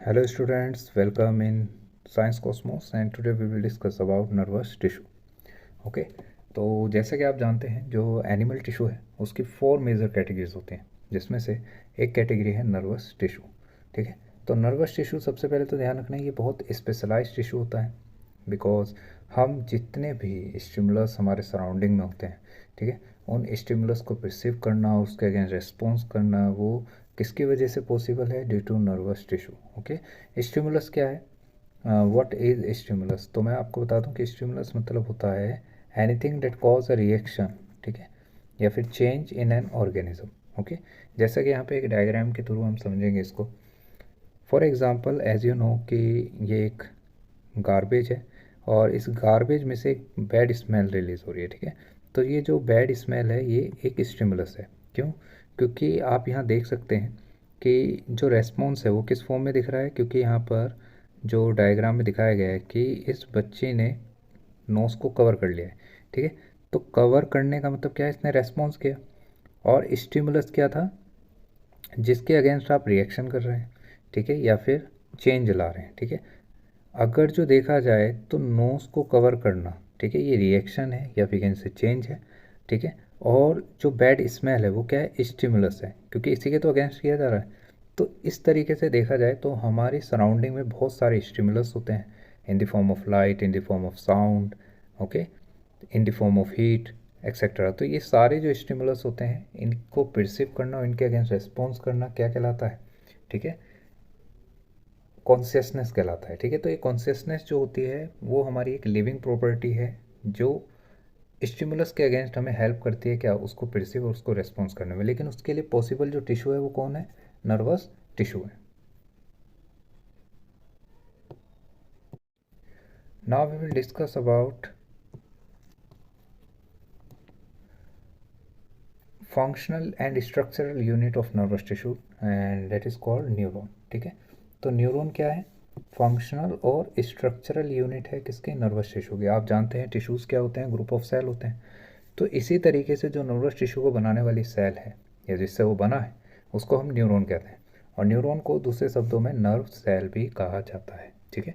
Hello students, welcome in Science Cosmos and today we will discuss about nervous tissue. Okay तो जैसे कि आप जानते हैं जो एनिमल टिश्यू है उसकी 4 मेजर कैटेगरीज होती हैं जिसमें से एक कैटेगरी है नर्वस टिश्यू। ठीक है, तो नर्वस टिश्यू सबसे पहले तो ध्यान रखना है ये बहुत स्पेशलाइज्ड टिश्यू होता है बिकॉज हम जितने भी स्टिमुलस हमारे सराउंडिंग में होते हैं, ठीक है, उन स्टिमुलस को परसीव करना, उसके अगेंस्ट रेस्पॉन्स करना, वो किसकी वजह से पॉसिबल है? Due to nervous tissue. Okay, stimulus क्या है? What is stimulus? तो मैं आपको बता दूं कि स्टिमुलस मतलब होता है anything that cause a reaction, ठीक है, या फिर change in an organism. Okay, जैसा कि यहाँ पे एक डायग्राम के थ्रू हम समझेंगे इसको। For example as you know कि ये एक गार्बेज है और इस गार्बेज में से एक बैड स्मेल रिलीज़ हो रही है। ठीक है, तो ये जो बैड स्मेल है ये एक स्टिमुलस है। क्यों? क्योंकि आप यहाँ देख सकते हैं कि जो रेस्पॉन्स है वो किस फॉर्म में दिख रहा है, क्योंकि यहाँ पर जो डायग्राम में दिखाया गया है कि इस बच्चे ने नोज़ को कवर कर लिया है। ठीक है, तो कवर करने का मतलब क्या है? इसने रेस्पॉन्स किया और स्टिमुलस क्या था? जिसके अगेंस्ट आप रिएक्शन कर रहे हैं, ठीक है, या फिर चेंज ला रहे हैं। ठीक है, अगर जो देखा जाए तो नोज़ को कवर करना, ठीक है, ये रिएक्शन है या फिर इनसे चेंज है। ठीक है, और जो बैड स्मेल है वो क्या है? स्टिमुलस है, क्योंकि इसी के तो अगेंस्ट किया जा रहा है। तो इस तरीके से देखा जाए तो हमारी सराउंडिंग में बहुत सारे स्टिमुलस होते हैं, इन the form of light, in the form of sound, okay, in the form of heat etcetera. तो ये सारे जो स्टिमुलस होते हैं इनको परसीव करना और इनके अगेंस्ट रेस्पॉन्स करना क्या कहलाता है? ठीक है, कॉन्सियसनेस कहलाता है। ठीक है, तो ये कॉन्सियसनेस जो होती है वो हमारी एक लिविंग प्रॉपर्टी है जो स्टिमुलस के अगेंस्ट हमें हेल्प करती है क्या? उसको परसीव और उसको रेस्पॉन्स करने में। लेकिन उसके लिए पॉसिबल जो टिश्यू है वो कौन है? नर्वस टिश्यू है। Now we will discuss about functional and structural unit of nervous tissue and that is called neuron. ठीक है, तो न्यूरॉन क्या है? फंक्शनल और स्ट्रक्चरल यूनिट है किसके? नर्वस टिश्यू के। आप जानते हैं टिश्यूज़ क्या होते हैं? ग्रुप ऑफ सेल होते हैं। तो इसी तरीके से जो नर्वस टिश्यू को बनाने वाली सेल है या जिससे वो बना है उसको हम न्यूरॉन कहते हैं। और न्यूरॉन को दूसरे शब्दों में नर्व सेल भी कहा जाता है। ठीक है,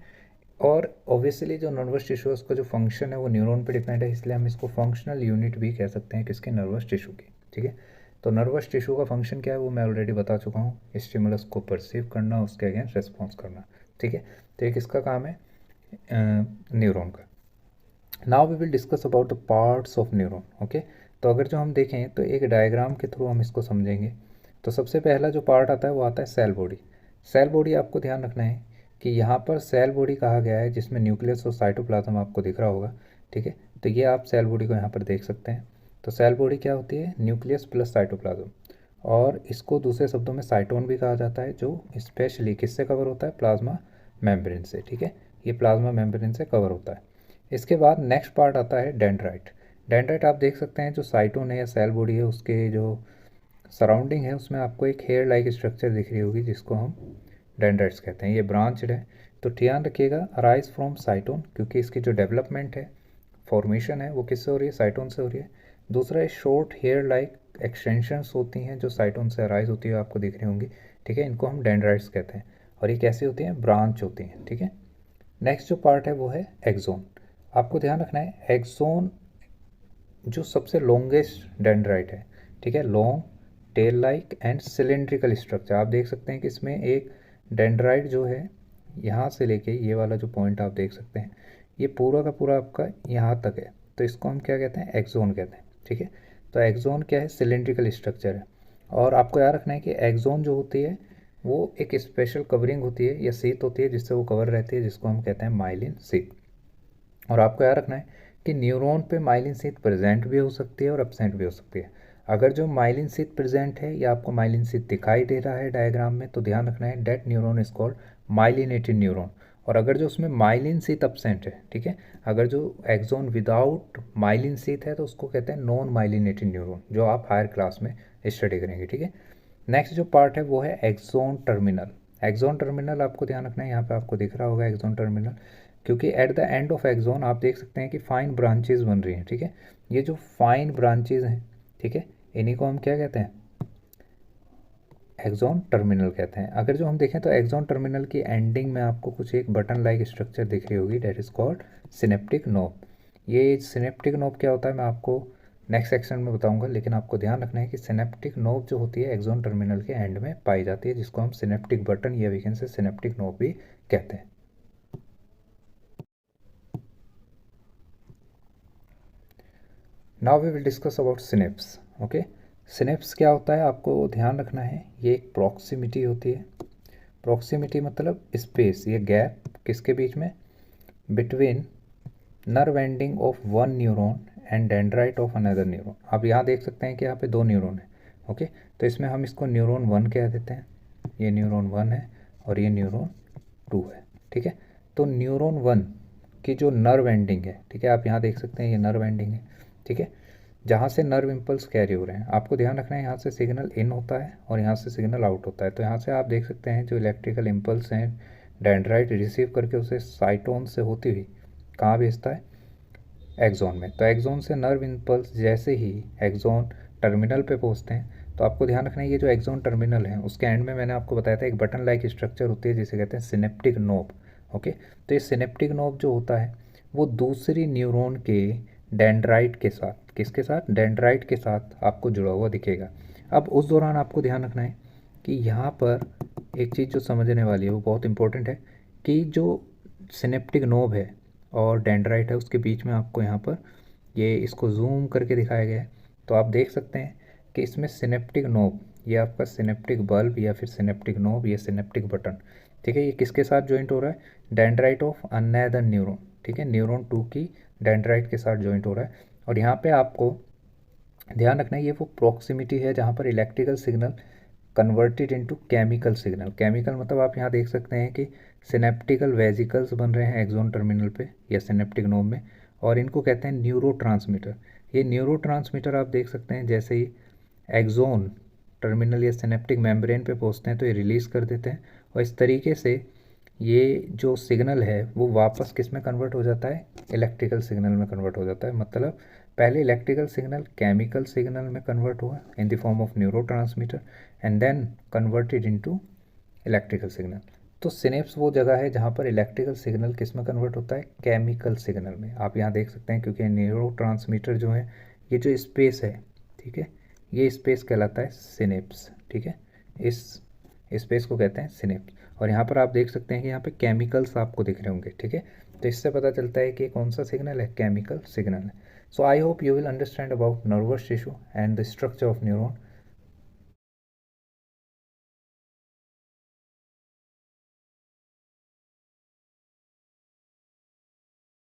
और ऑब्वियसली जो नर्वस टिश्यू है उसका जो फंक्शन है वो न्यूरॉन पे डिपेंड है, इसलिए हम इसको फंक्शनल यूनिट भी कह सकते हैं किसके? नर्वस टिश्यू की। ठीक है, तो नर्वस टिश्यू का फंक्शन क्या है वो मैं ऑलरेडी बता चुका हूँ, स्टिमुलस को परसीव करना, उसके अगेंस्ट रेस्पॉन्स करना। ठीक है, तो ये किसका काम है? न्यूरॉन का। Now we will discuss about the parts of neuron. Okay, तो अगर जो हम देखें तो एक डायग्राम के थ्रू हम इसको समझेंगे। तो सबसे पहला जो पार्ट आता है वो आता है सेल बॉडी। सेल बॉडी आपको ध्यान रखना है कि यहाँ पर सेल बॉडी कहा गया है जिसमें न्यूक्लियस और साइटोप्लाज्म आपको दिख रहा होगा। ठीक है, तो ये आप सेल बॉडी को यहाँ पर देख सकते हैं। तो सेल बॉडी क्या होती है? न्यूक्लियस प्लस साइटोप्लाज्म, और इसको दूसरे शब्दों में साइटोन भी कहा जाता है, जो स्पेशली किससे कवर होता है? प्लाज्मा मेम्ब्रेन से। ठीक है, ये प्लाज्मा मेम्ब्रेन से कवर होता है। इसके बाद नेक्स्ट पार्ट आता है डेंड्राइट। डेंड्राइट आप देख सकते हैं जो साइटोन है या सेल बॉडी है उसके जो सराउंडिंग है उसमें आपको एक हेयर लाइक स्ट्रक्चर दिख रही होगी जिसको हम डेंड्राइट्स कहते हैं। ये ब्रांचड है, तो ध्यान रखिएगा अराइज फ्रॉम साइटोन, क्योंकि इसकी जो डेवलपमेंट है, फॉर्मेशन है, वो किससे हो रही है? साइटोन से हो रही है। दूसरा है शॉर्ट हेयर लाइक एक्सटेंशंस होती हैं जो साइटोन से अराइज होती है, आपको दिख रही होंगी। ठीक है, इनको हम डेंड्राइट्स कहते हैं और ये कैसी होती हैं? ब्रांच होती हैं। ठीक है, नेक्स्ट जो पार्ट है वो है एक्सोन। आपको ध्यान रखना है एक्सोन जो सबसे लॉन्गेस्ट डेंड्राइट है। ठीक है, long tail like and cylindrical structure. आप देख सकते हैं कि इसमें एक डेंड्राइट जो है यहाँ से लेके ये वाला जो पॉइंट आप देख सकते हैं ये पूरा का पूरा आपका यहाँ तक है, तो इसको हम क्या कहते हैं? एक्सोन कहते हैं। ठीक है, तो एक्सोन क्या है? सिलेंड्रिकल स्ट्रक्चर है। और आपको याद रखना है कि एक्सोन जो होती है वो एक स्पेशल कवरिंग होती है या सीट होती है जिससे वो कवर रहती है, जिसको हम कहते हैं माइलिन सीट। और आपको याद रखना है कि न्यूरॉन पे माइलिन सीट प्रेजेंट भी हो सकती है और एब्सेंट भी हो सकती है। अगर जो माइलिन सीट प्रेजेंट है या आपको माइलिन सीट दिखाई दे रहा है डायग्राम में, तो ध्यान रखना है that neuron is called myelinated neuron. और अगर जो उसमें माइलिन सीट एब्सेंट है, ठीक है, अगर जो एक्सोन विदाउट माइलिन सीट है तो उसको कहते हैं नॉन माइलिनेटेड न्यूरॉन, जो आप हायर क्लास में स्टडी करेंगे। ठीक है, नेक्स्ट जो पार्ट है वो है एक्सोन टर्मिनल। एक्सोन टर्मिनल आपको ध्यान रखना है, यहाँ पे आपको दिख रहा होगा एक्सोन टर्मिनल, क्योंकि at the end of axon आप देख सकते हैं कि फाइन ब्रांचेज बन रही हैं। ठीक है, ये जो फाइन ब्रांचेज हैं, ठीक है, इन्हीं को हम क्या कहते हैं? एक्सॉन टर्मिनल कहते हैं। अगर जो हम देखें तो एक्सॉन टर्मिनल की एंडिंग में आपको कुछ एक बटन लाइक स्ट्रक्चर दिख रही होगी, that is called synaptic knob. ये सिनेप्टिक नोब क्या होता है मैं आपको नेक्स्ट सेक्शन में बताऊंगा, लेकिन आपको ध्यान रखना है कि सिनेप्टिक नोब जो होती है एक्सॉन टर्मिनल के एंड में पाई जाती है, जिसको हम सिनेप्टिक बटन या we can say synaptic knob भी कहते हैं। Now we will discuss about synapse. Okay, synapse क्या होता है आपको ध्यान रखना है, ये एक प्रॉक्सिमिटी होती है। प्रॉक्सिमिटी मतलब स्पेस, ये गैप किसके बीच में, between nerve ending of one neuron and dendrite of another neuron. आप यहाँ देख सकते हैं कि यहाँ पे दो न्यूरॉन है। ओके, तो इसमें हम इसको न्यूरॉन 1 कह देते हैं, ये न्यूरॉन 1 है और ये न्यूरॉन 2 है। ठीक है, तो न्यूरॉन 1 की जो नर्व एंडिंग है, ठीक है, आप यहाँ देख सकते हैं ये नर्व एंडिंग है। ठीक है, जहाँ से नर्व इम्पल्स कैरी हो रहे हैं, आपको ध्यान रखना है यहाँ से सिग्नल इन होता है और यहाँ से सिग्नल आउट होता है। तो यहाँ से आप देख सकते हैं जो इलेक्ट्रिकल इम्पल्स हैं डेंड्राइट रिसीव करके उसे साइटोन से होती हुई कहाँ भेजता है, एक्सॉन में। तो एक्सॉन से नर्व इम्पल्स जैसे ही एक्सॉन टर्मिनल पे पहुँचते हैं, तो आपको ध्यान रखना है ये जो एक्सॉन टर्मिनल है उसके एंड में मैंने आपको बताया था एक बटन लाइक स्ट्रक्चर होती है जिसे कहते हैं सिनेप्टिक नोब। ओके, तो ये सिनेप्टिक नोब जो होता है वो दूसरी न्यूरॉन के डेंड्राइट के साथ, किसके साथ, डेंड्राइट के साथ आपको जुड़ा हुआ दिखेगा। अब उस दौरान आपको ध्यान रखना है कि यहाँ पर एक चीज़ जो समझने वाली है वो बहुत इंपॉर्टेंट है कि जो सिनेप्टिक नोब है और डेंड्राइट है उसके बीच में आपको यहाँ पर ये इसको जूम करके दिखाया गया है। तो आप देख सकते हैं कि इसमें सिनेप्टिक नोब, ये आपका सिनेप्टिक बल्ब या फिर सिनेप्टिक नोब या सिनेप्टिक बटन, ठीक है, ये किसके साथ ज्वाइंट हो रहा है, डेंड्राइट ऑफ अनदर न्यूरॉन। ठीक है, न्यूरॉन 2 की डेंड्राइट के साथ ज्वाइंट हो रहा है। और यहाँ पे आपको ध्यान रखना है ये वो प्रॉक्सिमिटी है जहाँ पर electrical signal converted into chemical signal. Chemical मतलब आप यहाँ देख सकते हैं कि सिनेप्टिकल वेजिकल्स बन रहे हैं एक्सॉन टर्मिनल पे या सिनेप्टिक नोब में, और इनको कहते हैं न्यूरोट्रांसमीटर। ये न्यूरोट्रांसमीटर आप देख सकते हैं जैसे ही एक्सॉन टर्मिनल या सिनेप्टिक मेम्ब्रेन पे पहुँचते हैं तो ये रिलीज़ कर देते हैं, और इस तरीके से ये जो सिग्नल है वो वापस किस में कन्वर्ट हो जाता है, इलेक्ट्रिकल सिग्नल में कन्वर्ट हो जाता है। मतलब पहले इलेक्ट्रिकल सिग्नल केमिकल सिग्नल में कन्वर्ट हुआ in the form of neurotransmitter and then converted into electrical signal. तो सिनेप्स वो जगह है जहाँ पर इलेक्ट्रिकल सिग्नल किस में कन्वर्ट होता है, केमिकल सिग्नल में। आप यहाँ देख सकते हैं क्योंकि न्यूरोट्रांसमीटर जो है ये जो स्पेस है, ठीक है, ये स्पेस कहलाता है सिनेप्स। ठीक है, इस स्पेस को कहते हैं सिनेप्स। और यहाँ पर आप देख सकते हैं कि यहाँ पे केमिकल्स आपको दिख रहे होंगे। ठीक है, तो इससे पता चलता है कि कौन सा सिग्नल है, केमिकल सिग्नल है। So I hope you will understand about nervous tissue and the structure of neuron